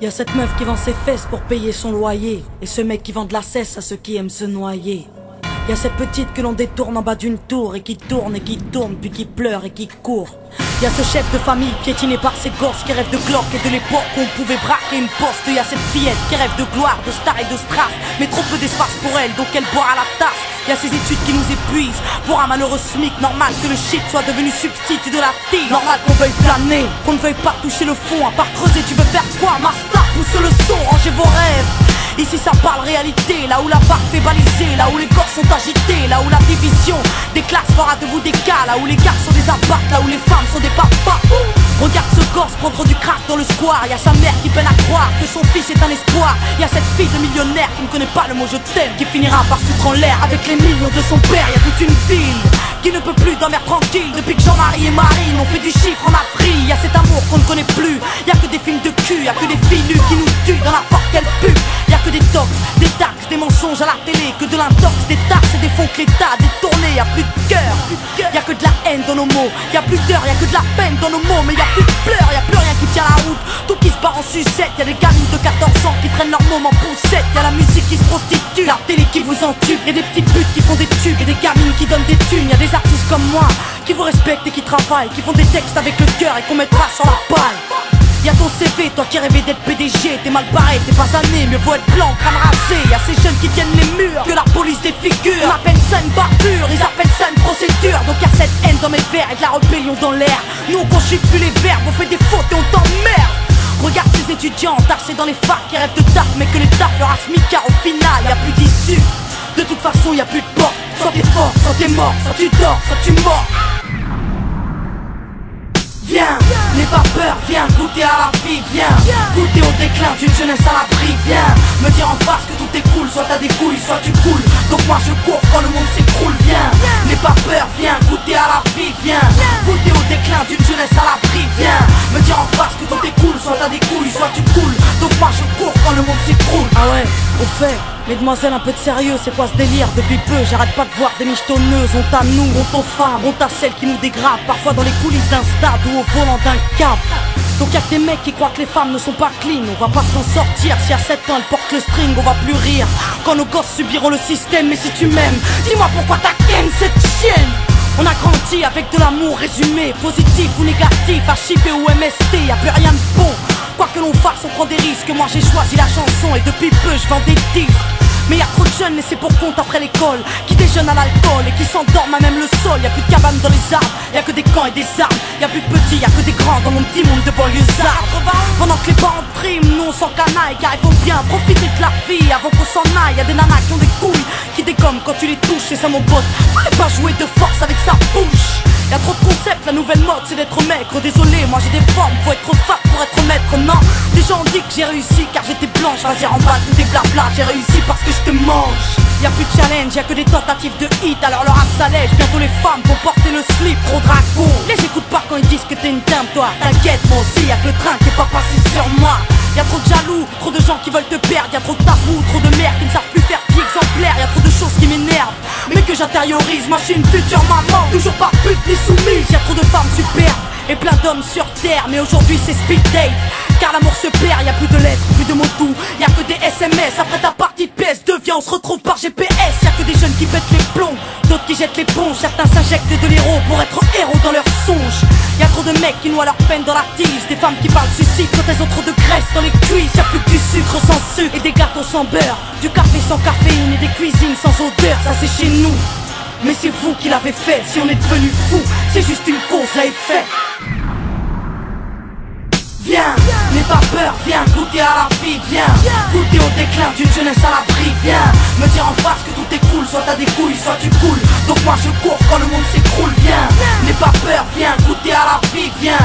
Y'a cette meuf qui vend ses fesses pour payer son loyer, et ce mec qui vend de la cesse à ceux qui aiment se noyer. Y'a cette petite que l'on détourne en bas d'une tour, et qui tourne, puis qui pleure et qui court. Y'a ce chef de famille piétiné par ses gosses qui rêve de glock et de l'époque où on pouvait braquer une poste. Y'a cette fillette qui rêve de gloire, de star et de strass, mais trop peu d'espace pour elle, donc elle boit à la tasse. Y'a ces études qui nous épuisent, pour un malheureux SMIC, normal que le shit soit devenu substitut de la tige. Normal qu'on veuille planer, qu'on ne veuille pas toucher le fond, à part creuser tu veux faire quoi? Master, pousse le son, rangez vos rêves. Ici ça parle réalité, là où la barre fait baliser, là où les corps sont agités, là où la division des classes fera de vous des cas, là où les gars sont des apparts, là où les femmes sont des papas. Regarde ce gosse prendre du crack dans le square, y'a sa mère qui peine à croire que son fils est un espoir. Y'a cette fille de millionnaire qui ne connaît pas le mot je t'aime, qui finira par foutre en l'air avec les millions de son père. Y'a toute une ville qui ne peut plus dormir tranquille depuis que Jean-Marie et Marine ont fait du chiffre en Afrique. Y'a cet amour qu'on ne connaît plus, y'a que des films de cul, y'a que des filles nues qui nous tuent dans n'importe quelle pub. Y'a que des tox, des taxes, des mensonges à la télé, que de l'intox, des taxes et des fonds que l'État a détournés. Y'a plus de cœur, y'a que de la haine dans nos mots, y'a plus d'heures, y'a que de la peine dans nos mots, mais y'a plus de pleurs, y'a plus rien qui tient la route, tout qui se barre en sucette. Y'a des gamines de 14 ans qui prennent leur môme en poussette, y'a la musique qui se prostitue, la télé qui vous entube, y'a des petites putes qui font des tubes, et des gamines qui donnent des thunes, y'a des artistes comme moi qui vous respectent et qui travaillent, qui font des textes avec le cœur et qu'on mettra sur la paille. Y'a ton CV, toi qui rêvais d'être PDG, t'es mal barré, t'es pas né, mieux vaut être blanc, crâne rasé. Y'a ces jeunes qui tiennent les murs, que la police défigure. On appelle ça une barbure, ils appellent ça une procédure. Donc y'a cette haine dans mes vers et de la rébellion dans l'air. Nous on conjugue plus les verbes, on fait des fautes et on t'emmerde. Regarde ces étudiants tassés dans les facs qui rêvent de taf, mais que les taf leur asmi car au final y'a plus d'issue. De toute façon y'a plus de porte, soit t'es fort, soit t'es mort, soit tu dors, soit tu mords. Viens, n'aie pas peur, viens goûter à la vie, viens goûter au déclin d'une jeunesse à l'abri, viens me dire en face que tout est cool, soit t'as des couilles, soit tu coules. Donc moi je cours quand le monde s'écroule, viens, n'aie pas peur, viens goûter à la vie, viens goûter au déclin d'une jeunesse à l'abri, viens me dire en face que tout est cool, soit t'as des couilles, soit tu coules. Donc moi je cours quand le monde s'écroule. Ah ouais, au fait, mesdemoiselles, un peu de sérieux, c'est quoi ce délire? Depuis peu, j'arrête pas de voir des michetonneuses. Honte à nous, honte aux femmes, honte à celles qui nous dégradent, parfois dans les coulisses d'un stade ou au volant d'un cab. Donc y'a que des mecs qui croient que les femmes ne sont pas clean. On va pas s'en sortir, si à 7 ans elles portent le string, on va plus rire quand nos gosses subiront le système. Mais si tu m'aimes, dis-moi pourquoi t'as ken cette chienne. On a grandi avec de l'amour résumé, positif ou négatif, HIV ou MST, y'a plus rien de bon. Quoi que l'on fasse, on prend des risques. Moi j'ai choisi la chanson et depuis peu je vends des disques. Mais y'a trop de jeunes laissés pour compte après l'école, qui déjeunent à l'alcool et qui s'endorment à même le sol. Y'a plus de cabanes dans les arbres, y'a que des camps et des armes. Y'a plus de petits, y'a que des grands dans mon petit monde de banlieusards. Pendant que les parents priment, nous on s'en canaille, car ils vont bien profiter de la vie avant qu'on s'en aille. Y'a des nanas qui ont des couilles, qui dégomment quand tu les touches. C'est ça mon pote, fallait pas jouer de force avec sa bouche. Y'a trop de concepts, la nouvelle mode c'est d'être maigre. Désolé, moi j'ai des formes, faut être fat pour être maître. Non, des gens ont dit que j'ai réussi car j'étais blanche. Vas-y remballe tous tes blabla, j'ai réussi parce que je te mange. Y'a plus de challenge, y'a que des tentatives de hit. Alors leur rap s'allège, bientôt les femmes vont porter le slip. Trop dragon, les écoute pas quand ils disent que t'es une dame. Toi t'inquiète, moi aussi y'a que le train qui est pas passé sur moi. Y'a trop de jaloux, trop de gens qui veulent te perdre. Y'a trop de tabous, trop de mères qui ne savent plus faire pied exemplaire. Y'a trop de choses qui m'énervent, mais que j'intériorise. Moi je suis une future maman, toujours pas pute ni soumise. Y'a trop de femmes superbes et plein d'hommes sur terre, mais aujourd'hui c'est speed date. Car l'amour se perd, y'a plus de lettres, plus de mots doux, y'a que des SMS. Après ta partie de PS2, viens on se retrouve par GPS. Y'a que des jeunes qui pètent les plombs, d'autres qui jettent l'éponge. Certains s'injectent de l'héros pour être héros dans leurs songes. Y'a trop de mecs qui noient leur peine dans la tige, des femmes qui parlent suicide quand elles ont trop de graisse dans les cuisses. Y'a plus que du sucre sans sucre et des gâteaux sans beurre, du café sans caféine et des cuisines sans odeur. Ça c'est chez nous, mais c'est vous qui l'avez fait. Si on est devenu fou, c'est juste une cause à effet. Viens, n'aie pas peur, viens goûter à la vie, viens goûter au déclin d'une jeunesse à l'abri, viens me dire en face que tout est cool, soit t'as des couilles, soit tu coules. Donc moi je cours quand le monde s'écroule, viens n'aie pas peur, viens goûter à la vie, viens